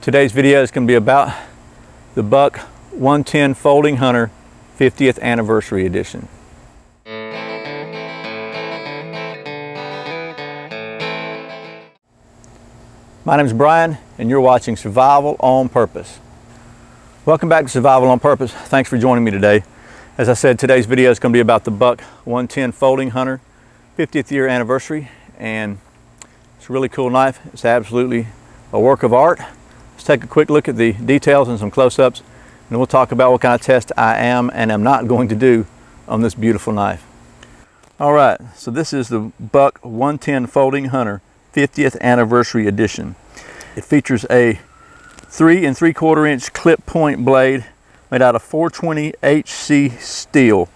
Today's video is going to be about the Buck 110 Folding Hunter 50th Anniversary Edition. My name is Brian and you're watching Survival on Purpose. Welcome back to Survival on Purpose. Thanks for joining me today. As I said, today's video is going to be about the Buck 110 Folding Hunter 50th year anniversary, and it's a really cool knife. It's absolutely a work of art. Let's take a quick look at the details and some close-ups, and then we'll talk about what kind of test I am and am not going to do on this beautiful knife. All right, so this is the Buck 110 Folding Hunter 50th Anniversary Edition. It features a 3 3/4 inch clip point blade made out of 420 HC steel.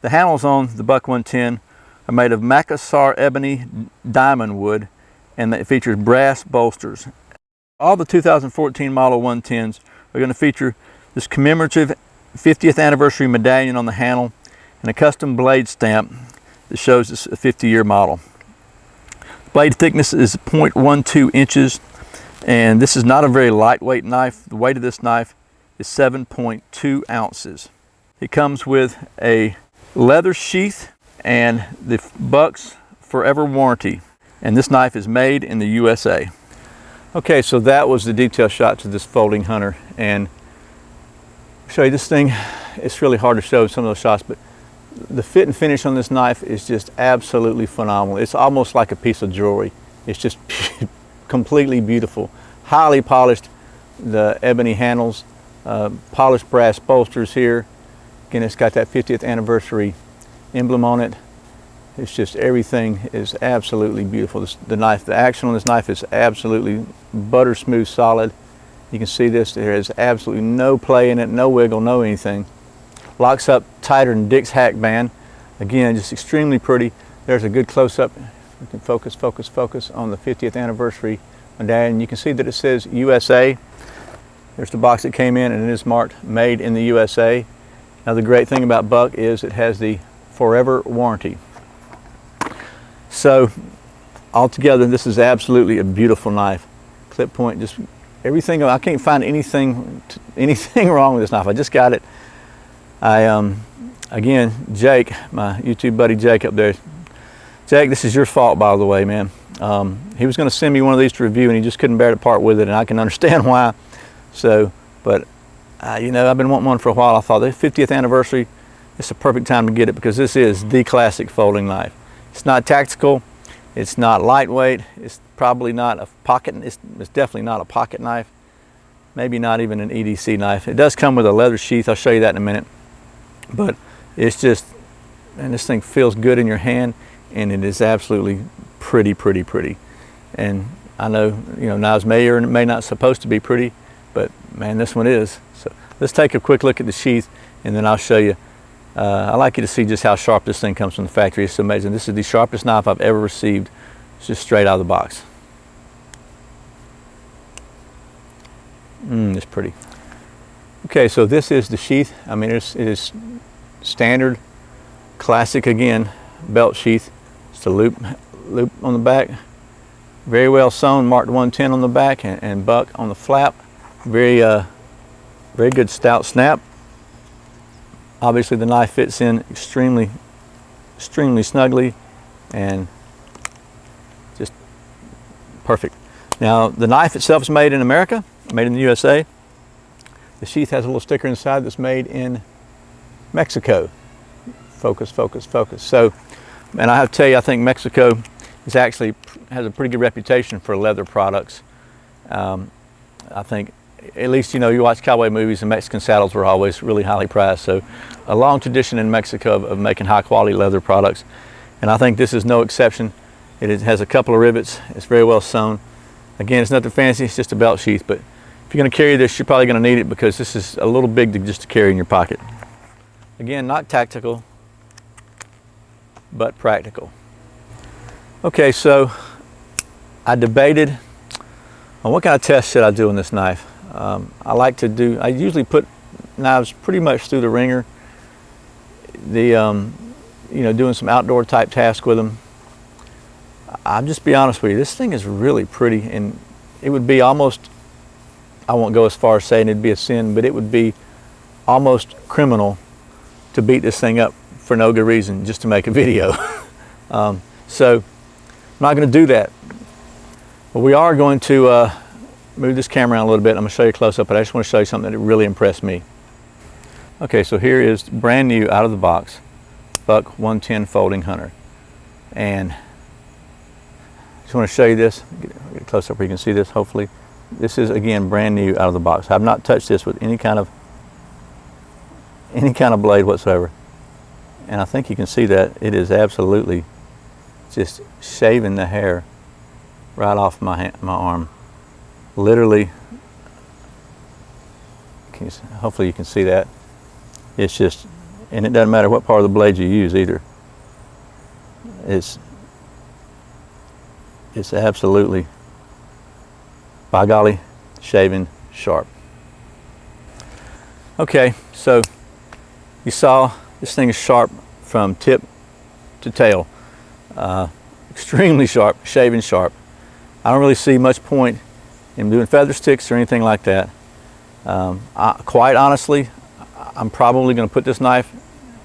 The handles on the Buck 110 are made of Macassar ebony diamond wood, and it features brass bolsters. All the 2014 model 110s are going to feature this commemorative 50th anniversary medallion on the handle and a custom blade stamp that shows it's a 50-year model. Blade thickness is 0.12 inches, and this is not a very lightweight knife. The weight of this knife is 7.2 ounces. It comes with a leather sheath and the Buck's Forever warranty, and this knife is made in the USA. Okay, so that was the detail shot to this Folding Hunter, and I'll show you this thing. It's really hard to show some of those shots, but the fit and finish on this knife is just absolutely phenomenal. It's almost like a piece of jewelry. It's just completely beautiful. Highly polished, the ebony handles, polished brass bolsters here. Again, it's got that 50th anniversary emblem on it. It's just, everything is absolutely beautiful. The knife, the action on this knife is absolutely butter smooth, solid. You can see this, there is absolutely no play in it, no wiggle, no anything. Locks up tighter than Dick's hack band. Again, just extremely pretty. There's a good close-up. We can focus on the 50th anniversary medallion. You can see that it says USA. There's the box that came in, and it is marked made in the USA. Now the great thing about Buck is it has the Forever warranty. So altogether, this is absolutely a beautiful knife. Clip point, just everything. I can't find anything wrong with this knife. I just got it. Again, Jake, my YouTube buddy Jake up there. Jake, this is your fault, by the way, man. He was going to send me one of these to review, and he just couldn't bear to part with it, and I can understand why. So, but you know, I've been wanting one for a while. I thought the 50th anniversary, it's a perfect time to get it, because this is the classic folding knife. It's not tactical, it's not lightweight, it's probably not a pocket, it's definitely not a pocket knife, maybe not even an EDC knife. It does come with a leather sheath, I'll show you that in a minute, but it's just, and this thing feels good in your hand, and it is absolutely pretty. And I know, you know, knives may or may not supposed to be pretty, but man, this one is. So let's take a quick look at the sheath, and then I'll show you. I like you to see just how sharp this thing comes from the factory. It's amazing. This is the sharpest knife I've ever received. It's just straight out of the box. It's pretty. Okay, so this is the sheath. I mean, it is standard, classic again, belt sheath. It's a loop on the back. Very well sewn, marked 110 on the back, and Buck on the flap. Very good stout snap. Obviously the knife fits in extremely snugly and just perfect. Now the knife itself is made in America, made in the USA. The sheath has a little sticker inside that's made in Mexico. Focus. So, and I have to tell you, I think Mexico is actually has a pretty good reputation for leather products. I think, at least, you know, you watch cowboy movies, and Mexican saddles were always really highly prized. So a long tradition in Mexico of making high quality leather products. And I think this is no exception. It has a couple of rivets. It's very well sewn. Again, it's nothing fancy, it's just a belt sheath. But if you're going to carry this, you're probably going to need it, because this is a little big just to carry in your pocket. Again, not tactical, but practical. Okay, so I debated on what kind of test should I do on this knife. I usually put knives pretty much through the ringer. Doing some outdoor type tasks with them. I'll just be honest with you, this thing is really pretty, and it would be almost I won't go as far as saying it'd be a sin, but it would be almost criminal to beat this thing up for no good reason just to make a video. So I'm not going to do that. But we are going to move this camera around a little bit. I'm going to show you a close-up, but I just want to show you something that really impressed me. Okay, so here is brand new out of the box Buck 110 Folding Hunter. And I just want to show you this. Get a close-up where you can see this, hopefully. This is, again, brand new out of the box. I have not touched this with any kind of blade whatsoever. And I think you can see that it is absolutely just shaving the hair right off my arm. Literally, hopefully you can see that. It's just, and it doesn't matter what part of the blade you use either. It's absolutely, by golly, shaving sharp. Okay, so you saw this thing is sharp from tip to tail. Extremely sharp, shaving sharp. I don't really see much point in doing feather sticks or anything like that. Quite honestly, I'm probably going to put this knife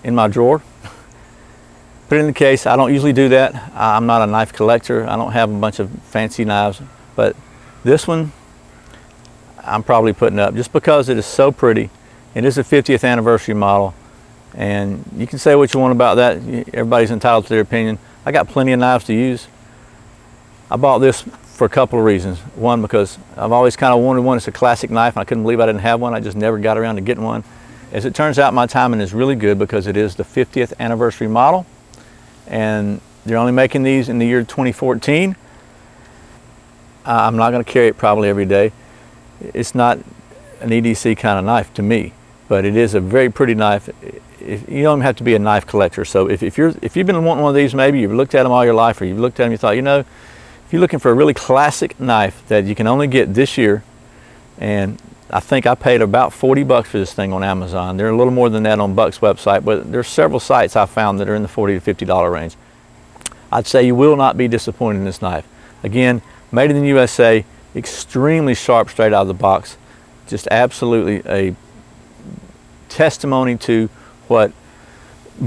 in my drawer. Put it in the case. I don't usually do that. I'm not a knife collector. I don't have a bunch of fancy knives, but this one I'm probably putting up just because it is so pretty. It is a 50th anniversary model, and you can say what you want about that. Everybody's entitled to their opinion. I got plenty of knives to use. I bought this for a couple of reasons. One, because I've always kind of wanted one. It's a classic knife, and I couldn't believe I didn't have one. I just never got around to getting one. As it turns out, my timing is really good because it is the 50th anniversary model, and they're only making these in the year 2014. I'm not going to carry it probably every day. It's not an EDC kind of knife to me, but it is a very pretty knife. You don't have to be a knife collector. So if you've been wanting one of these, maybe you've looked at them all your life, or you've looked at them and you thought, you know, if you're looking for a really classic knife that you can only get this year, and I think I paid about 40 bucks for this thing on Amazon. They're a little more than that on Buck's website, but there's several sites I found that are in the $40 to $50 range. I'd say you will not be disappointed in this knife. Again, made in the USA, extremely sharp straight out of the box. Just absolutely a testimony to what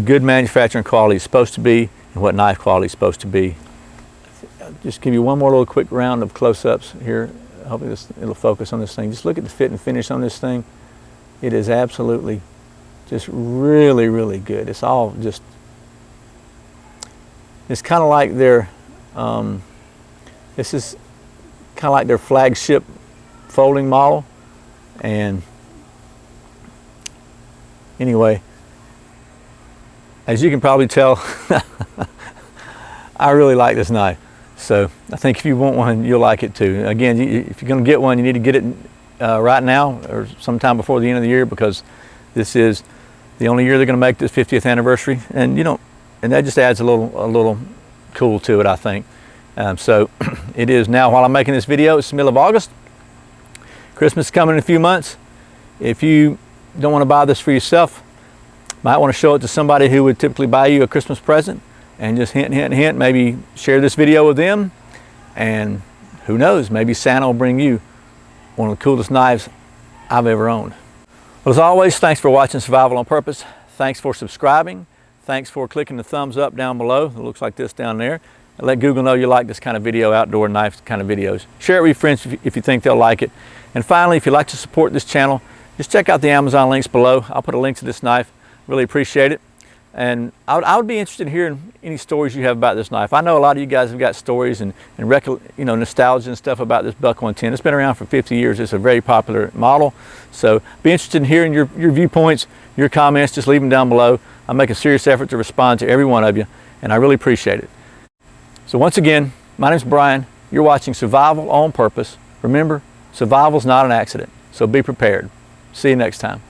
good manufacturing quality is supposed to be and what knife quality is supposed to be. I'll just give you one more little quick round of close-ups here. Hopefully it'll focus on this thing. Just look at the fit and finish on this thing. It is absolutely just really, really good. It's all just, it's kind of like their, this is kind of like their flagship folding model. And anyway, as you can probably tell, I really like this knife. So I think if you want one, you'll like it too. Again, if you're going to get one, you need to get it right now or sometime before the end of the year, because this is the only year they're going to make this 50th anniversary, and and that just adds a little cool to it, I think. So it is now, while I'm making this video, it's the middle of August. Christmas is coming in a few months. If you don't want to buy this for yourself, might want to show it to somebody who would typically buy you a Christmas present, and just hint, hint, hint, maybe share this video with them, and who knows, maybe Santa will bring you one of the coolest knives I've ever owned. Well, as always, thanks for watching Survival on Purpose. Thanks for subscribing. Thanks for clicking the thumbs up down below. It looks like this down there. And let Google know you like this kind of video, outdoor knife kind of videos. Share it with your friends if you think they'll like it. And finally, if you'd like to support this channel, just check out the Amazon links below. I'll put a link to this knife. Really appreciate it. And I would be interested in hearing any stories you have about this knife. I know a lot of you guys have got stories and nostalgia and stuff about this Buck 110. It's been around for 50 years. It's a very popular model. So be interested in hearing your viewpoints, your comments. Just leave them down below. I make a serious effort to respond to every one of you, and I really appreciate it. So once again, my name's Brian. You're watching Survival on Purpose. Remember, survival's not an accident, so be prepared. See you next time.